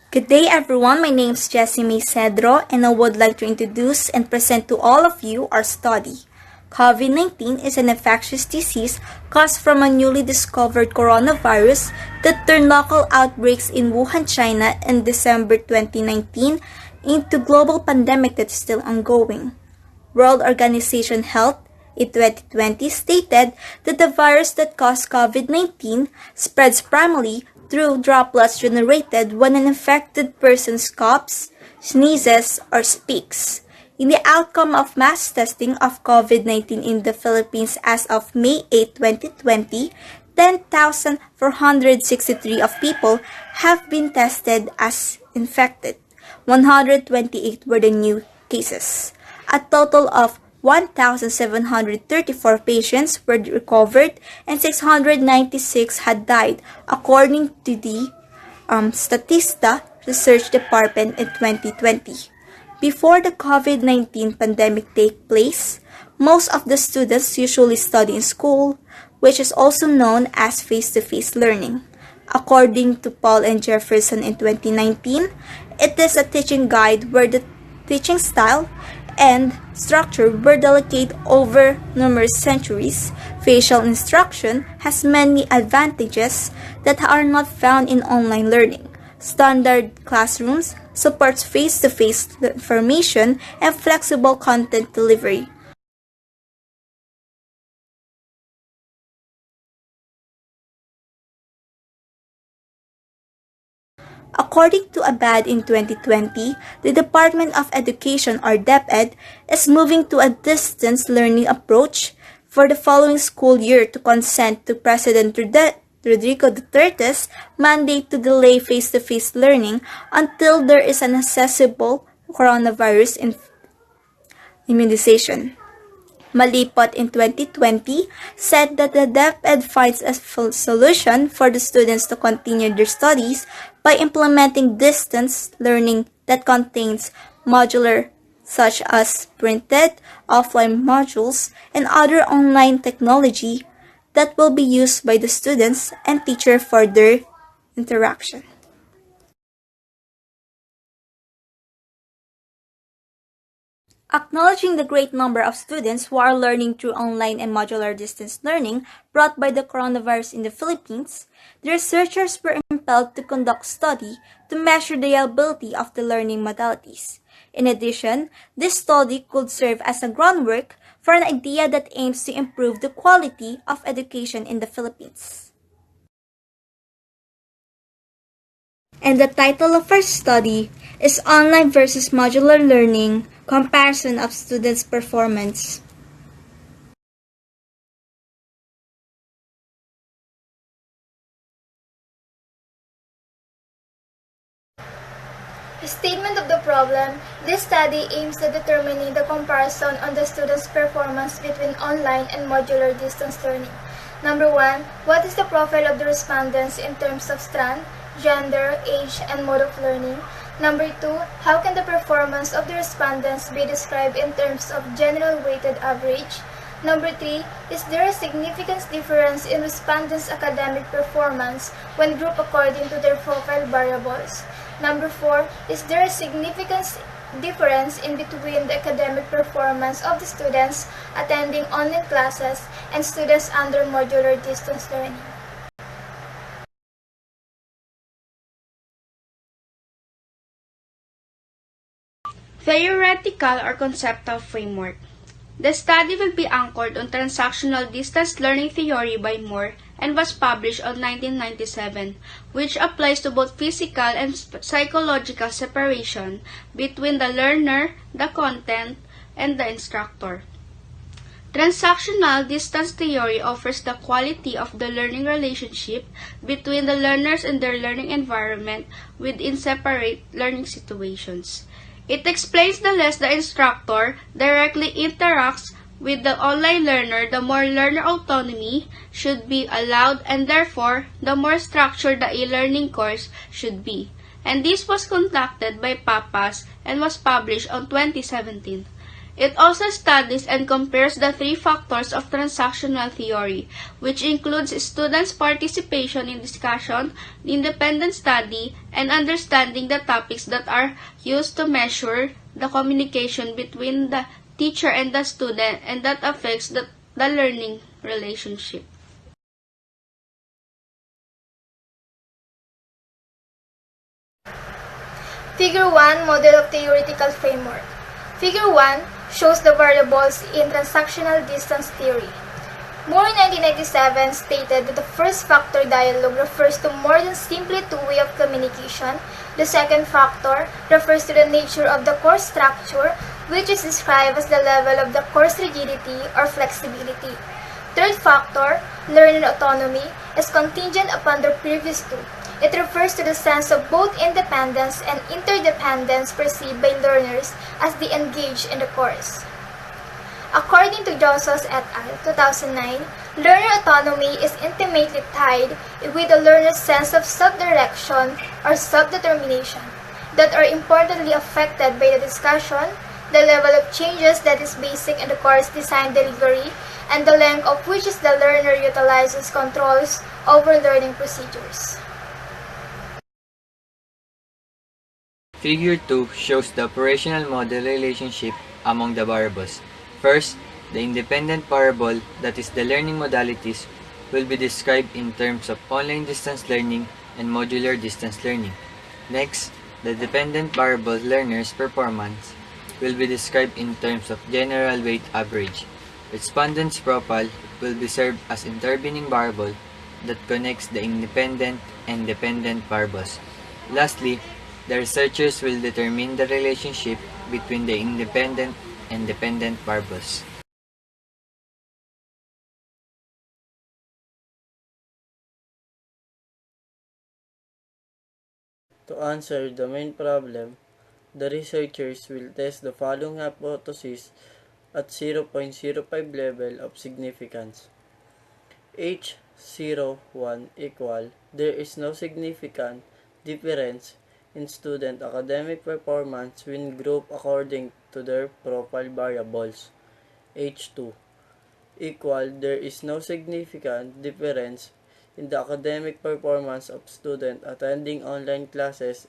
Good day everyone, my name is Jessie May Cedro and I would like to introduce and present to all of you our study. COVID-19 is an infectious disease caused from a newly discovered coronavirus that turned local outbreaks in Wuhan, China in December 2019 into global pandemic that is still ongoing. World Organization Health in 2020 stated that the virus that caused COVID-19 spreads primarily through droplets generated when an infected person coughs, sneezes, or speaks. In the outcome of mass testing of COVID-19 in the Philippines as of May 8, 2020, 10,463 of people have been tested as infected. 128 were the new cases. A total of 1,734 patients were recovered and 696 had died, according to the Statista Research Department in 2020. Before the COVID-19 pandemic take place, most of the students usually study in school, which is also known as face-to-face learning. According to Paul and Jefferson in 2019, it is a teaching guide where the teaching style and structure were delicate over numerous centuries. Facial instruction has many advantages that are not found in online learning. Standard classrooms supports face-to-face information and flexible content delivery. According to ABAD in 2020, the Department of Education or DepEd is moving to a distance learning approach for the following school year to consent to President Rodrigo Duterte's mandate to delay face-to-face learning until there is an accessible coronavirus immunization. Malipot in 2020 said that the DepEd finds a solution for the students to continue their studies by implementing distance learning that contains modular such as printed offline modules and other online technology that will be used by the students and teacher for their interaction. Acknowledging the great number of students who are learning through online and modular distance learning brought by the coronavirus in the Philippines, the researchers were impelled to conduct study to measure the ability of the learning modalities. In addition, this study could serve as a groundwork for an idea that aims to improve the quality of education in the Philippines. And the title of our study is Online versus Modular Learning, Comparison of Students' Performance. Statement of the problem. This study aims at determining the comparison on the students' performance between online and modular distance learning. Number 1. What is the profile of the respondents in terms of strand, gender, age, and mode of learning? Number 2. How can the performance of the respondents be described in terms of general weighted average? Number 3. Is there a significant difference in respondents' academic performance when grouped according to their profile variables? Number 4. Is there a significant difference in between the academic performance of the students attending online classes and students under modular distance learning? Theoretical or conceptual framework. The study will be anchored on transactional distance learning theory by Moore and was published in 1997, which applies to both physical and psychological separation between the learner, the content, and the instructor. Transactional distance theory offers the quality of the learning relationship between the learners and their learning environment within separate learning situations. It explains the less the instructor directly interacts with the online learner, the more learner autonomy should be allowed and therefore the more structured the e-learning course should be. And this was conducted by Papas and was published in 2017. It also studies and compares the three factors of transactional theory, which includes students' participation in discussion, independent study, and understanding the topics that are used to measure the communication between the teacher and the student and that affects the learning relationship. Figure 1, Model of Theoretical Framework. Figure 1 shows the variables in transactional distance theory. Moore in 1997 stated that the first factor dialogue refers to more than simply two ways of communication. The second factor refers to the nature of the course structure, which is described as the level of the course rigidity or flexibility. Third factor, learner autonomy, is contingent upon the previous two. It refers to the sense of both independence and interdependence perceived by learners as they engage in the course. According to Josos et al. 2009, learner autonomy is intimately tied with the learner's sense of self-direction or self-determination that are importantly affected by the discussion, the level of changes that is basic in the course design delivery, and the length of which is the learner utilizes controls over learning procedures. Figure 2 shows the operational model relationship among the variables. First, the independent variable, that is the learning modalities, will be described in terms of online distance learning and modular distance learning. Next, the dependent variable learner's performance will be described in terms of general weight average. Respondent's profile will be served as intervening variable that connects the independent and dependent variables. Lastly, the researchers will determine the relationship between the independent and dependent variables. To answer the main problem, the researchers will test the following hypotheses at 0.05 level of significance. H01 equal, there is no significant difference in student academic performance when grouped according to their profile variables. H2 equal, there is no significant difference in the academic performance of student attending online classes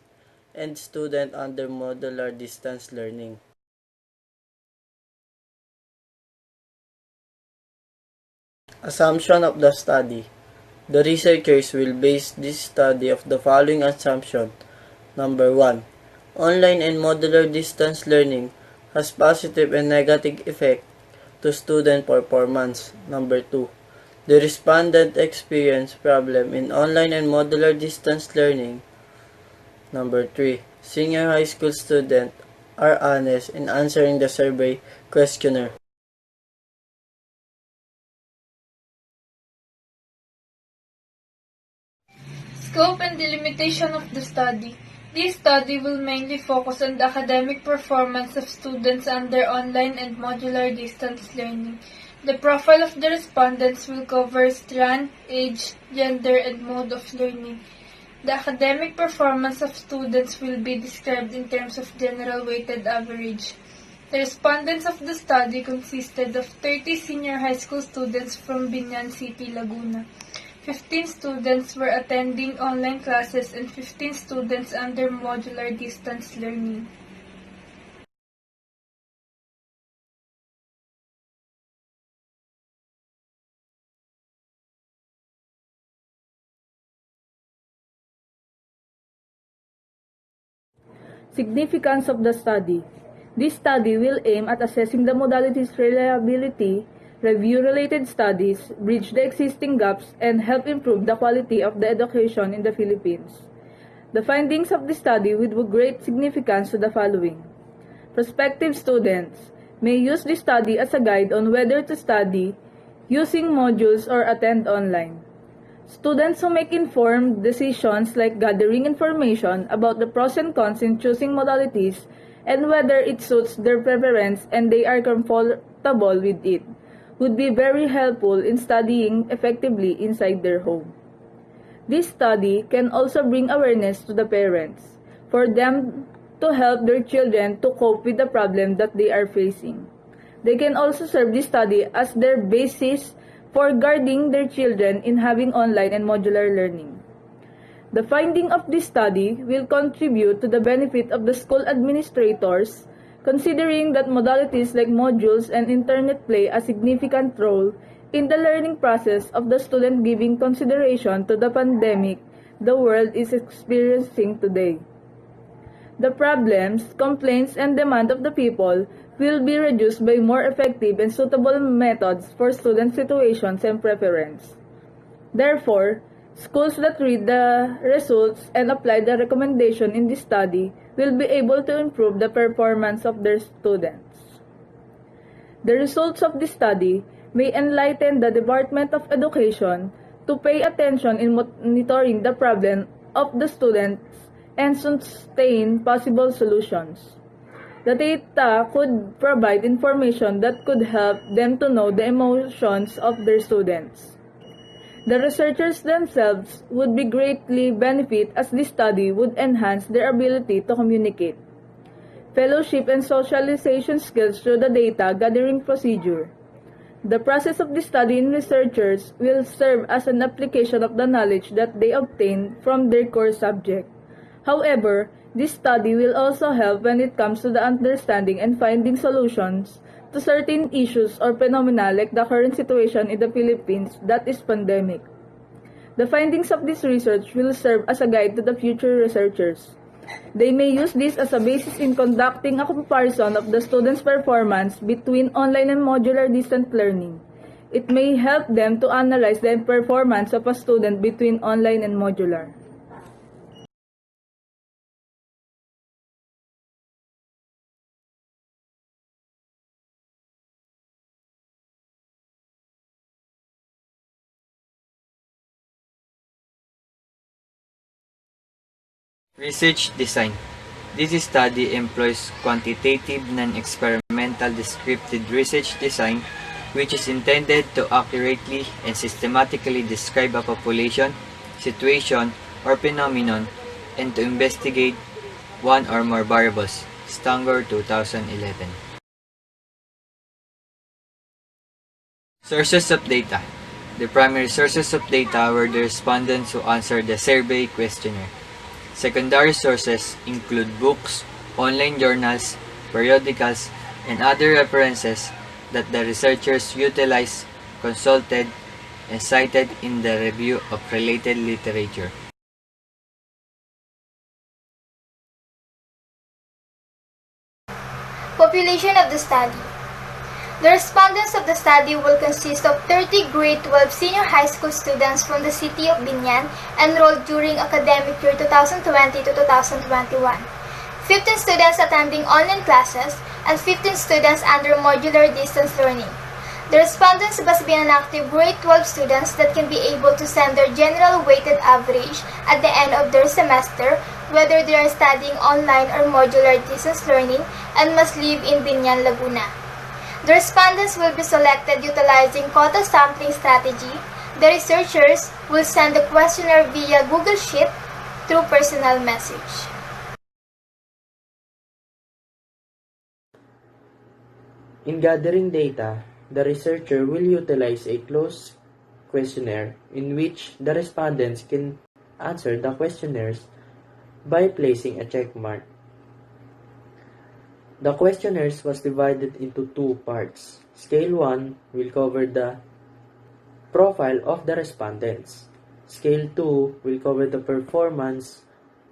and student under modular distance learning. Assumption of the study. The researchers will base this study of the following assumption. Number 1. Online and modular distance learning has positive and negative effect to student performance. Number 2. The respondent experience problem in online and modular distance learning. Number 3. Senior high school students are honest in answering the survey questionnaire. Scope and delimitation of the study. This study will mainly focus on the academic performance of students under online and modular distance learning. The profile of the respondents will cover strand, age, gender, and mode of learning. The academic performance of students will be described in terms of general weighted average. The respondents of the study consisted of 30 senior high school students from Binyan City, Laguna. 15 students were attending online classes and 15 students under modular distance learning. Significance of the study. This study will aim at assessing the modality's reliability, review related studies, bridge the existing gaps, and help improve the quality of the education in the Philippines. The findings of the study will be great significance to the following. Prospective students may use this study as a guide on whether to study using modules or attend online. Students who make informed decisions like gathering information about the pros and cons in choosing modalities and whether it suits their preference and they are comfortable with it would be very helpful in studying effectively inside their home. This study can also bring awareness to the parents for them to help their children to cope with the problem that they are facing. They can also serve this study as their basis for guiding their children in having online and modular learning. The finding of this study will contribute to the benefit of the school administrators, considering that modalities like modules and internet play a significant role in the learning process of the student, giving consideration to the pandemic the world is experiencing today. The problems, complaints, and demand of the people will be reduced by more effective and suitable methods for student situations and preference. Therefore, schools that read the results and apply the recommendation in this study will be able to improve the performance of their students. The results of this study may enlighten the Department of Education to pay attention in monitoring the problem of the students and sustain possible solutions. The data could provide information that could help them to know the emotions of their students. The researchers themselves would be greatly benefit as this study would enhance their ability to communicate. Fellowship and socialization skills through the data gathering procedure. The process of this study in researchers will serve as an application of the knowledge that they obtain from their core subject. However, this study will also help when it comes to the understanding and finding solutions to certain issues or phenomena like the current situation in the Philippines, that is pandemic. The findings of this research will serve as a guide to the future researchers. They may use this as a basis in conducting a comparison of the students' performance between online and modular distant learning. It may help them to analyze the performance of a student between online and modular. Research design. This study employs quantitative, non-experimental descriptive research design, which is intended to accurately and systematically describe a population, situation, or phenomenon, and to investigate one or more variables. Stanger 2011. Sources of data. The primary sources of data were the respondents who answered the survey questionnaire. Secondary sources include books, online journals, periodicals, and other references that the researchers utilized, consulted, and cited in the review of related literature. Population of the study. The respondents of the study will consist of 30 grade 12 senior high school students from the city of Biñan enrolled during academic year 2020 to 2021, 15 students attending online classes, and 15 students under modular distance learning. The respondents must be an active grade 12 students that can be able to send their general weighted average at the end of their semester, whether they are studying online or modular distance learning, and must live in Biñan, Laguna. The respondents will be selected utilizing quota sampling strategy. The researchers will send the questionnaire via Google Sheet through personal message. In gathering data, the researcher will utilize a closed questionnaire in which the respondents can answer the questionnaires by placing a check mark. The questionnaires was divided into two parts. Scale 1 will cover the profile of the respondents. Scale 2 will cover the performance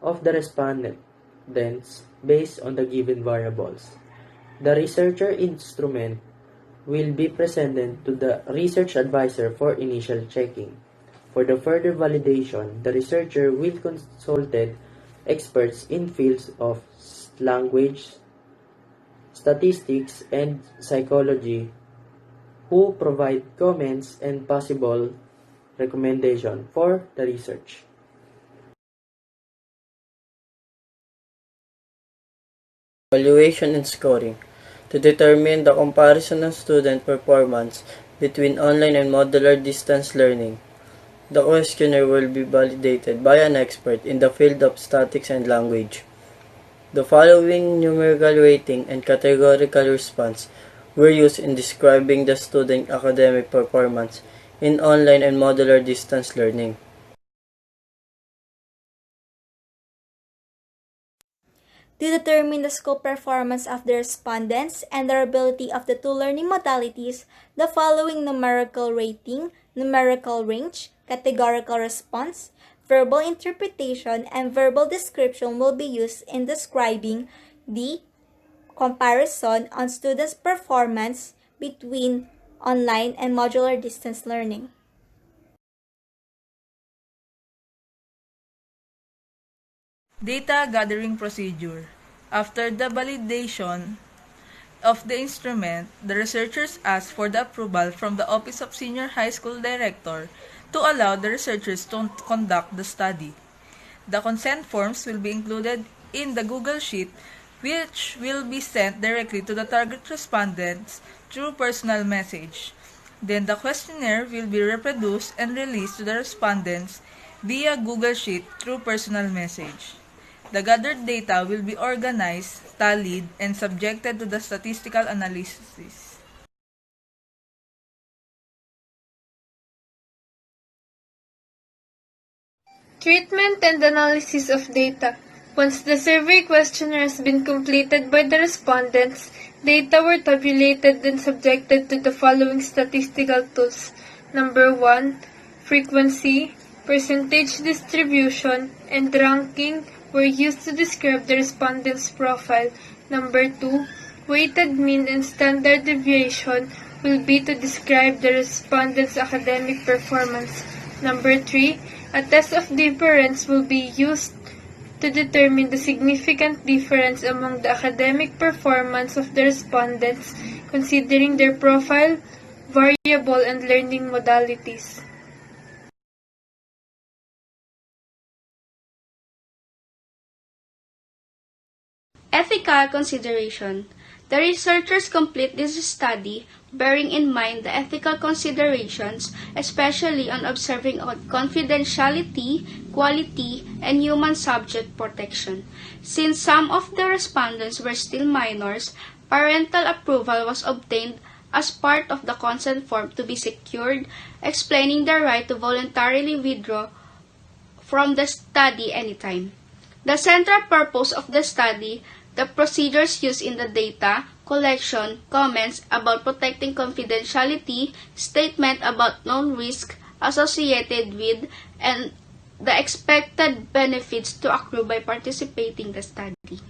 of the respondents based on the given variables. The researcher instrument will be presented to the research advisor for initial checking. For the further validation, the researcher will consult experts in fields of language, statistics, and psychology who provide comments and possible recommendation for the research. Evaluation and scoring. To determine the comparison of student performance between online and modular distance learning, the questionnaire will be validated by an expert in the field of statistics and language. The following numerical rating and categorical response were used in describing the student academic performance in online and modular distance learning. To determine the school performance of the respondents and their ability of the two learning modalities, the following numerical rating, numerical range, categorical response, verbal interpretation, and verbal description will be used in describing the comparison on students' performance between online and modular distance learning. Data gathering procedure. After the validation of the instrument, the researchers ask for the approval from the Office of Senior High School Director to allow the researchers to conduct the study. The consent forms will be included in the Google Sheet, which will be sent directly to the target respondents through personal message. Then the questionnaire will be reproduced and released to the respondents via Google Sheet through personal message. The gathered data will be organized, tallied, and subjected to the statistical analysis. Treatment and analysis of data. Once the survey questionnaire has been completed by the respondents, data were tabulated and subjected to the following statistical tools. Number 1, frequency, percentage distribution, and ranking were used to describe the respondent's profile. Number 2, weighted mean and standard deviation will be to describe the respondent's academic performance. Number 3, a test of difference will be used to determine the significant difference among the academic performance of the respondents, considering their profile, variable, and learning modalities. Ethical consideration. The researchers complete this study bearing in mind the ethical considerations, especially on observing confidentiality, quality, and human subject protection. Since some of the respondents were still minors, parental approval was obtained as part of the consent form to be secured, explaining their right to voluntarily withdraw from the study anytime. The central purpose of the study, the procedures used in the data collection, comments about protecting confidentiality, statement about known risk associated with, and the expected benefits to accrue by participating in the study.